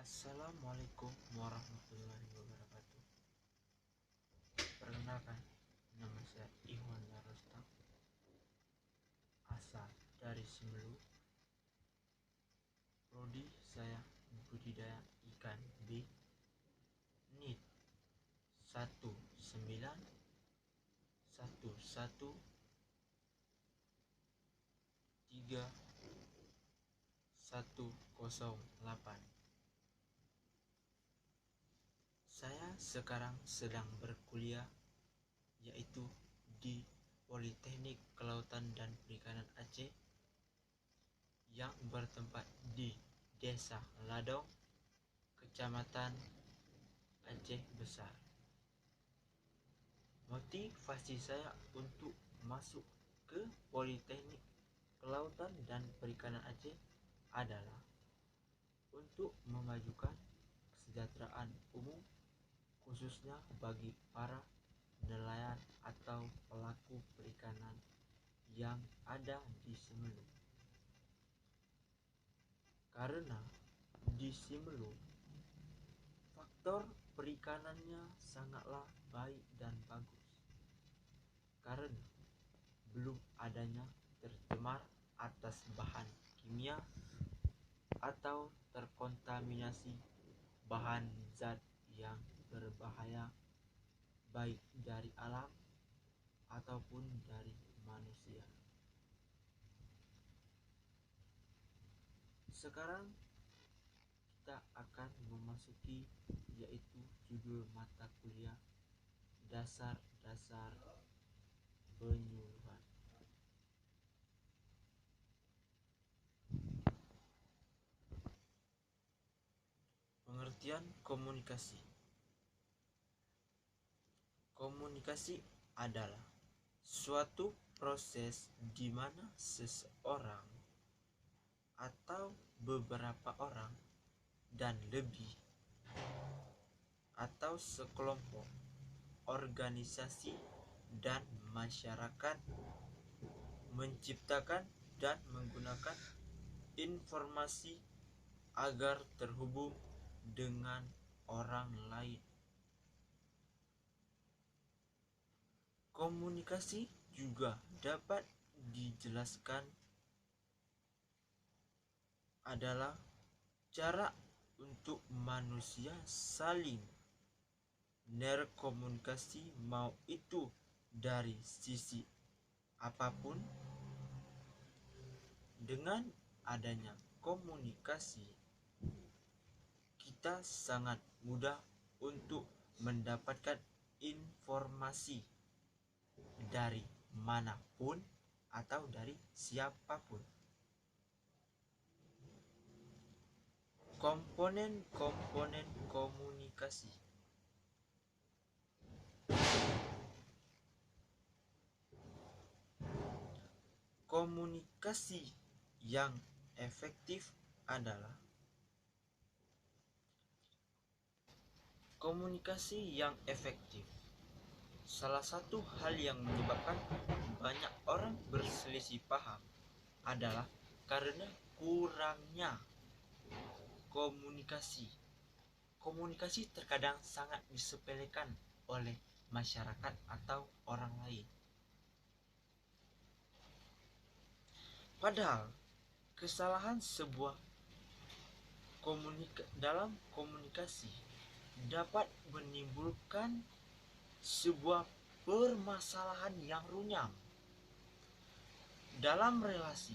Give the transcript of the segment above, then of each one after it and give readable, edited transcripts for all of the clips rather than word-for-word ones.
Assalamualaikum warahmatullahi wabarakatuh. Perkenalkan, nama saya Ikhwan Darustam, asal dari Simelu. Prodi saya budidaya ikan B, NIT 191130108. Saya sekarang sedang berkuliah, yaitu di Politeknik Kelautan dan Perikanan Aceh yang bertempat di Desa Ladong, Kecamatan Aceh Besar. Motivasi saya untuk masuk ke Politeknik Kelautan dan Perikanan Aceh adalah untuk memajukan kesejahteraan umum, khususnya bagi para nelayan atau pelaku perikanan yang ada di Simelu. Karena di Simelu faktor perikanannya sangatlah baik dan bagus, karena belum adanya tercemar atas bahan kimia atau terkontaminasi bahan zat yang berbahaya baik dari alam ataupun dari manusia. Sekarang kita akan memasuki yaitu judul mata kuliah dasar-dasar penyuluhan. Pengertian komunikasi. Komunikasi adalah suatu proses di mana seseorang atau beberapa orang dan lebih atau sekelompok organisasi dan masyarakat menciptakan dan menggunakan informasi agar terhubung dengan orang lain. Komunikasi juga dapat dijelaskan adalah cara untuk manusia saling berkomunikasi, mau itu dari sisi apapun. Dengan adanya komunikasi, kita sangat mudah untuk mendapatkan informasi dari manapun atau dari siapapun. Komponen-komponen komunikasi. Komunikasi yang efektif adalah salah satu hal yang menyebabkan banyak orang berselisih paham adalah karena kurangnya komunikasi. Komunikasi terkadang sangat disepelekan oleh masyarakat atau orang lain. Padahal kesalahan sebuah dalam komunikasi dapat menimbulkan sebuah permasalahan yang runyam dalam relasi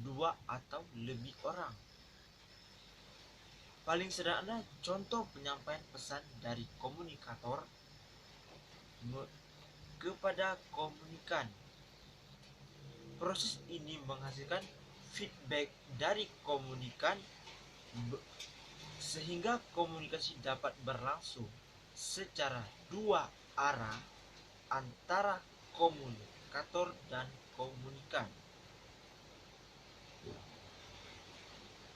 dua atau lebih orang. Paling sederhana contoh penyampaian pesan dari komunikator kepada komunikan. Proses ini menghasilkan feedback dari komunikan sehingga komunikasi dapat berlangsung secara dua arah antara komunikator dan komunikan.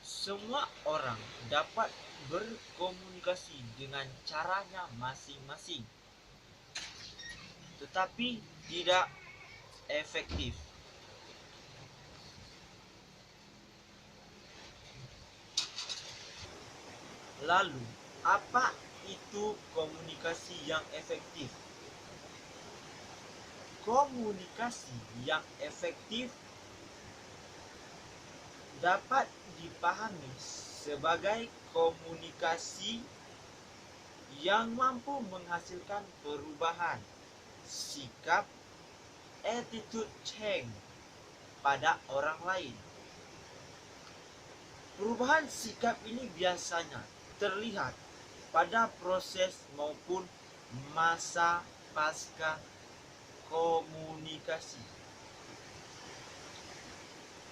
Semua orang dapat berkomunikasi dengan caranya masing-masing, tetapi tidak efektif. Lalu, apa itu komunikasi yang efektif? Komunikasi yang efektif dapat dipahami sebagai komunikasi yang mampu menghasilkan perubahan sikap attitude change pada orang lain. Perubahan sikap ini biasanya terlihat pada proses maupun masa pasca komunikasi.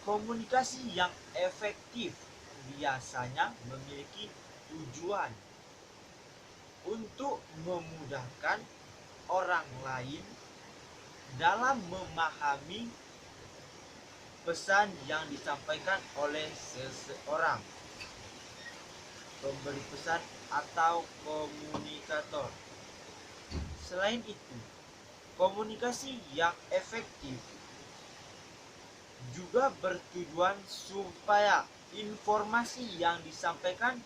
Komunikasi yang efektif biasanya memiliki tujuan untuk memudahkan orang lain dalam memahami pesan yang disampaikan oleh seseorang, pemberi pesan atau komunikator. Selain itu, komunikasi yang efektif juga bertujuan supaya informasi yang disampaikan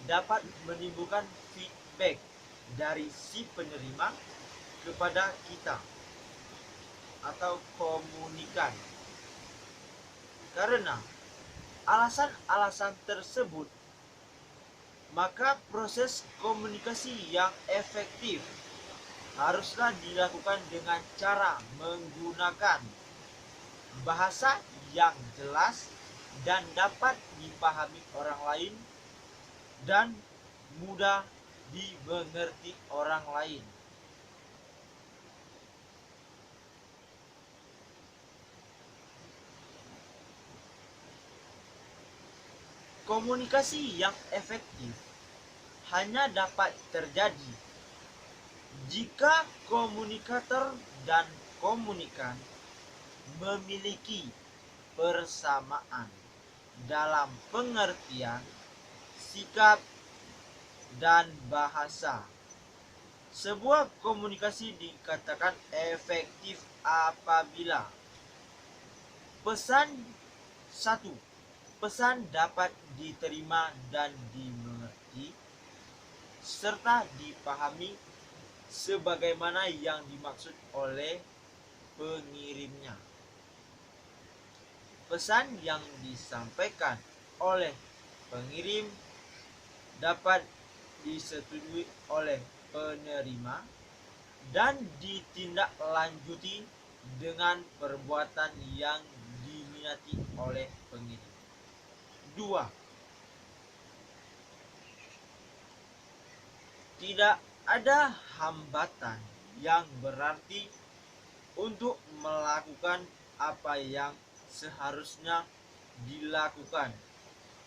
dapat menimbulkan feedback dari si penerima kepada kita atau komunikan. Karena alasan-alasan tersebut, maka proses komunikasi yang efektif haruslah dilakukan dengan cara menggunakan bahasa yang jelas dan dapat dipahami orang lain dan mudah dimengerti orang lain. Komunikasi yang efektif hanya dapat terjadi jika komunikator dan komunikan memiliki persamaan dalam pengertian, sikap, dan bahasa. Sebuah komunikasi dikatakan efektif apabila pesan dapat diterima dan dimengerti serta dipahami sebagaimana yang dimaksud oleh pengirimnya. Pesan yang disampaikan oleh pengirim dapat disetujui oleh penerima dan ditindaklanjuti dengan perbuatan yang diminati oleh pengirim. 2. Tidak ada hambatan yang berarti untuk melakukan apa yang seharusnya dilakukan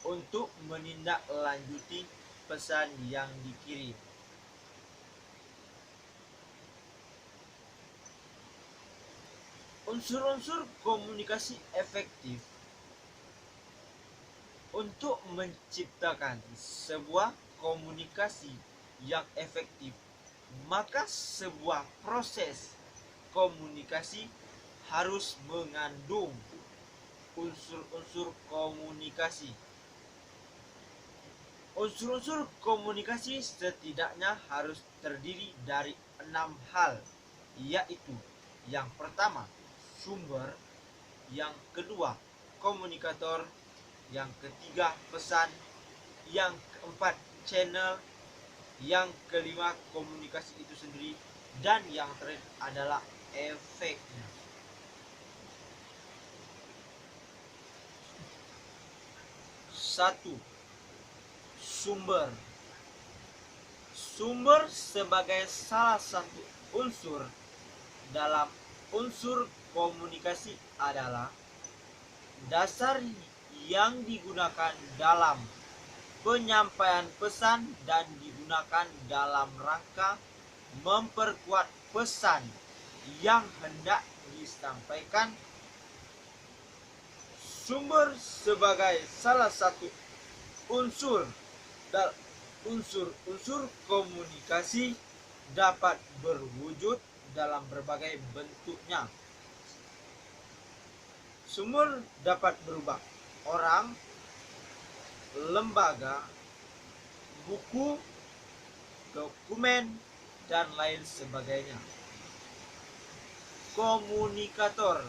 untuk menindaklanjuti pesan yang dikirim. Unsur-unsur komunikasi efektif. Untuk menciptakan sebuah komunikasi yang efektif, maka sebuah proses komunikasi harus mengandung unsur-unsur komunikasi. Unsur-unsur komunikasi setidaknya harus terdiri dari 6 hal, yaitu yang pertama, sumber, yang kedua, komunikator, yang ketiga, pesan, yang keempat, channel, yang kelima, komunikasi itu sendiri, dan yang terakhir adalah efeknya. Satu, sumber. Sumber sebagai salah satu unsur dalam unsur komunikasi adalah dasar yang digunakan dalam penyampaian pesan dan digunakan dalam rangka memperkuat pesan yang hendak disampaikan. Sumber sebagai salah satu unsur unsur komunikasi dapat berwujud dalam berbagai bentuknya. Sumber dapat berupa orang, lembaga, buku, dokumen, dan lain sebagainya. Komunikator.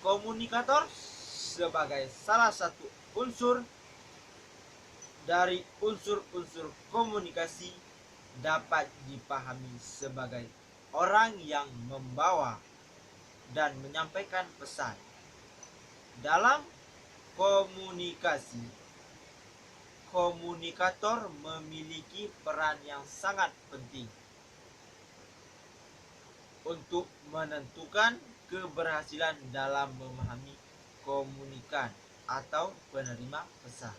Komunikator sebagai salah satu unsur dari unsur-unsur komunikasi dapat dipahami sebagai orang yang membawa dan menyampaikan pesan. Dalam komunikasi, komunikator memiliki peran yang sangat penting untuk menentukan keberhasilan dalam memahami komunikan atau penerima pesan.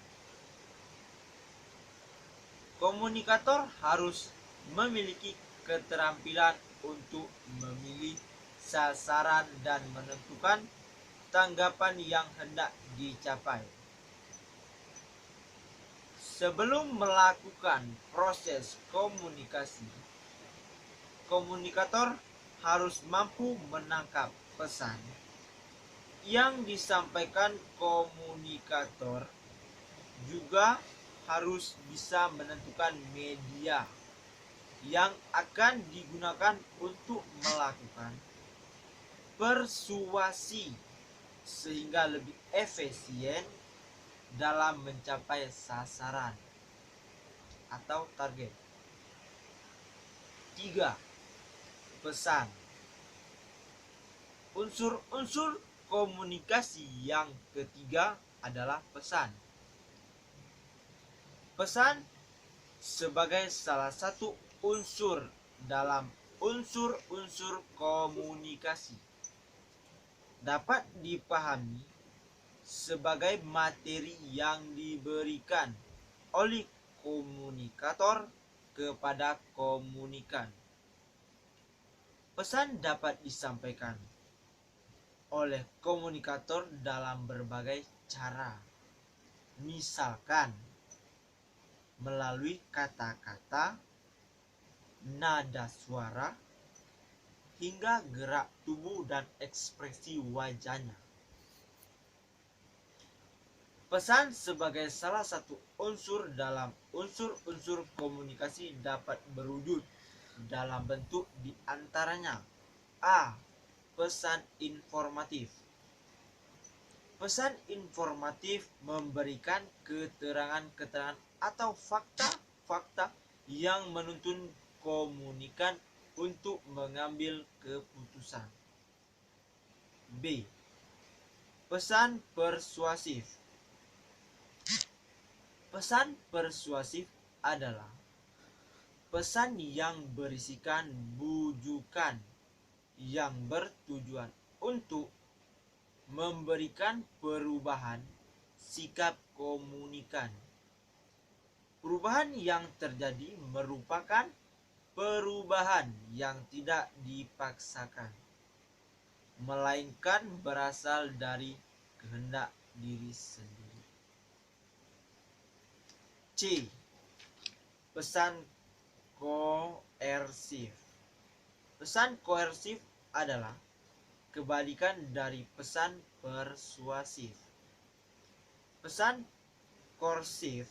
Komunikator harus memiliki keterampilan untuk memilih sasaran dan menentukan tanggapan yang hendak dicapai. Sebelum melakukan proses komunikasi, komunikator harus mampu menangkap pesan yang disampaikan. Komunikator juga harus bisa menentukan media yang akan digunakan untuk melakukan persuasi sehingga lebih efisien dalam mencapai sasaran atau target. 3. Pesan. Unsur-unsur komunikasi yang ketiga adalah pesan. Pesan sebagai salah satu unsur dalam unsur-unsur komunikasi dapat dipahami sebagai materi yang diberikan oleh komunikator kepada komunikan. Pesan dapat disampaikan oleh komunikator dalam berbagai cara, misalkan melalui kata-kata, nada suara, hingga gerak tubuh dan ekspresi wajahnya. Pesan sebagai salah satu unsur dalam unsur-unsur komunikasi dapat berwujud dalam bentuk diantaranya: A. Pesan informatif. Pesan informatif memberikan keterangan-keterangan atau fakta-fakta yang menuntun komunikan untuk mengambil keputusan. B. Pesan persuasif. Pesan persuasif adalah pesan yang berisikan bujukan yang bertujuan untuk memberikan perubahan sikap komunikan. Perubahan yang terjadi merupakan perubahan yang tidak dipaksakan, melainkan berasal dari kehendak diri sendiri. C. Pesan koersif. Pesan koersif adalah kebalikan dari pesan persuasif. Pesan koersif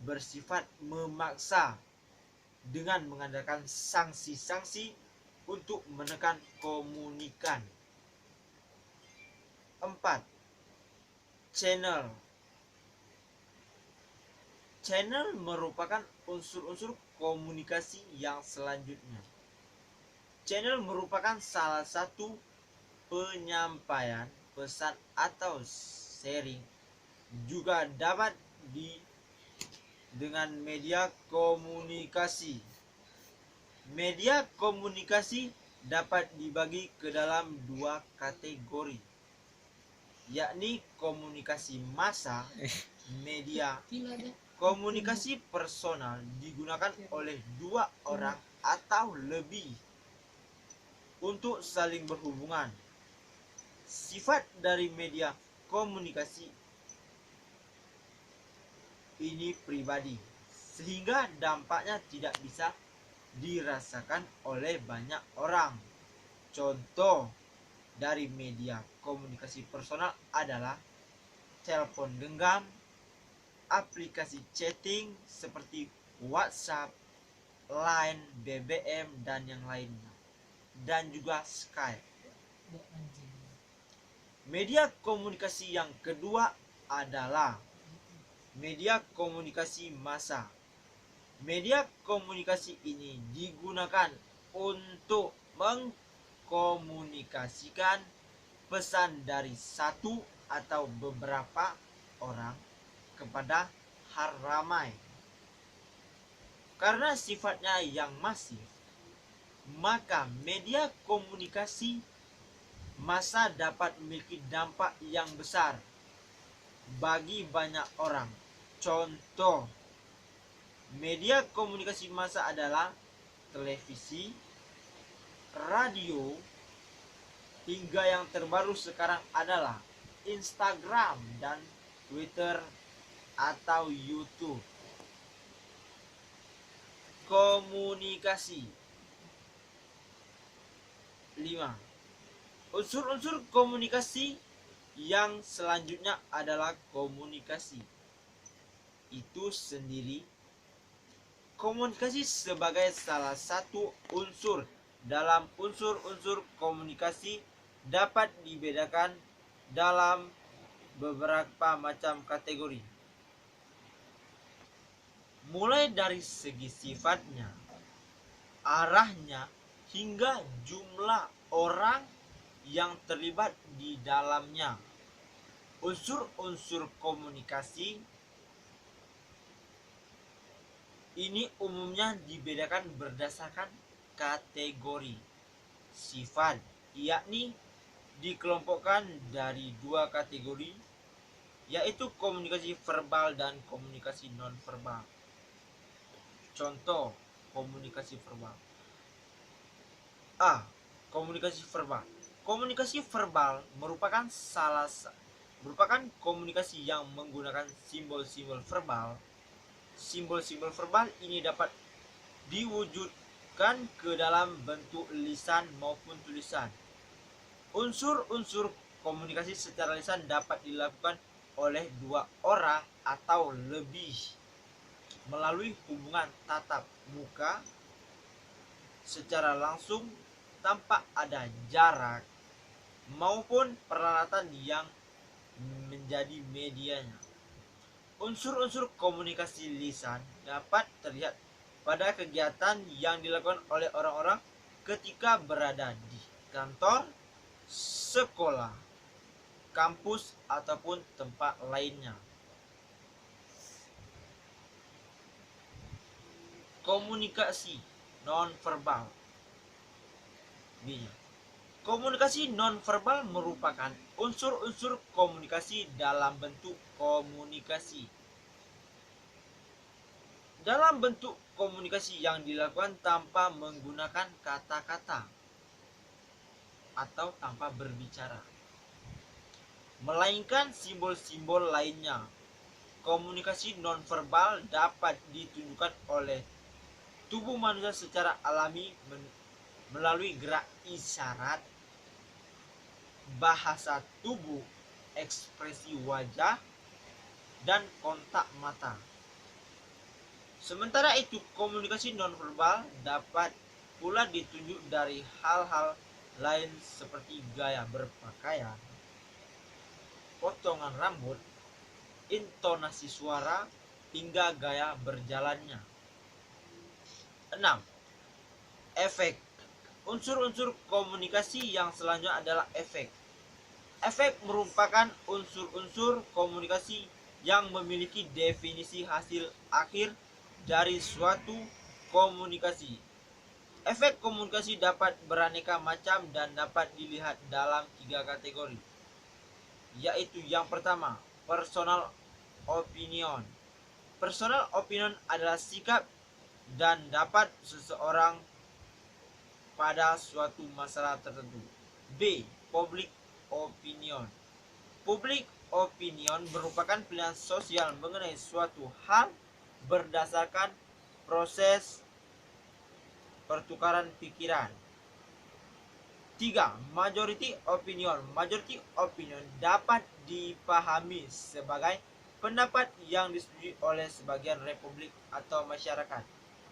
bersifat memaksa dengan mengandalkan sanksi-sanksi untuk menekan komunikan. 4. Channel. Channel merupakan unsur-unsur komunikasi yang selanjutnya. Channel merupakan salah satu penyampaian pesan atau sharing, juga dapat dengan media komunikasi. Media komunikasi dapat dibagi ke dalam dua kategori, yakni komunikasi massa. Media komunikasi personal digunakan oleh dua orang atau lebih untuk saling berhubungan. Sifat dari media komunikasi ini pribadi, sehingga dampaknya tidak bisa dirasakan oleh banyak orang. Contoh dari media komunikasi personal adalah telepon genggam, aplikasi chatting seperti WhatsApp, Line, BBM, dan yang lainnya, dan juga Skype. Media komunikasi yang kedua adalah media komunikasi massa. Media komunikasi ini digunakan untuk mengkomunikasikan pesan dari satu atau beberapa orang kepada hal ramai. Karena sifatnya yang masif, maka media komunikasi massa dapat memiliki dampak yang besar bagi banyak orang. Contoh media komunikasi massa adalah televisi, radio, hingga yang terbaru sekarang adalah Instagram dan Twitter atau YouTube. Komunikasi 5. Unsur-unsur komunikasi yang selanjutnya adalah komunikasi itu sendiri. Komunikasi sebagai salah satu unsur dalam unsur-unsur komunikasi dapat dibedakan dalam beberapa macam kategori. Mulai dari segi sifatnya, arahnya, hingga jumlah orang yang terlibat di dalamnya. Unsur-unsur komunikasi ini umumnya dibedakan berdasarkan kategori sifat, yakni dikelompokkan dari dua kategori, yaitu komunikasi verbal dan komunikasi non-verbal. Contoh komunikasi verbal. A. Komunikasi verbal. Komunikasi verbal merupakan komunikasi yang menggunakan simbol-simbol verbal. Simbol-simbol verbal ini dapat diwujudkan ke dalam bentuk lisan maupun tulisan. Unsur-unsur komunikasi secara lisan dapat dilakukan oleh dua orang atau lebih melalui hubungan tatap muka secara langsung tanpa ada jarak maupun peralatan yang menjadi medianya. Unsur-unsur komunikasi lisan dapat terlihat pada kegiatan yang dilakukan oleh orang-orang ketika berada di kantor, sekolah, kampus, ataupun tempat lainnya. Komunikasi non-verbal. Komunikasi non-verbal merupakan unsur-unsur komunikasi dalam bentuk komunikasi. Dalam bentuk komunikasi yang dilakukan tanpa menggunakan kata-kata atau tanpa berbicara, melainkan simbol-simbol lainnya. Komunikasi non-verbal dapat ditunjukkan oleh tubuh manusia secara alami melalui gerak isyarat, bahasa tubuh, ekspresi wajah, dan kontak mata. Sementara itu, komunikasi nonverbal dapat pula ditunjuk dari hal-hal lain seperti gaya berpakaian, potongan rambut, intonasi suara, hingga gaya berjalannya. 6. Efek. Unsur-unsur komunikasi yang selanjutnya adalah efek. Efek merupakan unsur-unsur komunikasi yang memiliki definisi hasil akhir dari suatu komunikasi. Efek komunikasi dapat beraneka macam dan dapat dilihat dalam 3 kategori, yaitu yang pertama, personal opinion. Personal opinion adalah sikap dan dapat seseorang pada suatu masalah tertentu. B. Public opinion. Public opinion merupakan pilihan sosial mengenai suatu hal berdasarkan proses pertukaran pikiran. 3. Majority opinion. Majority opinion dapat dipahami sebagai pendapat yang disetujui oleh sebagian republik atau masyarakat.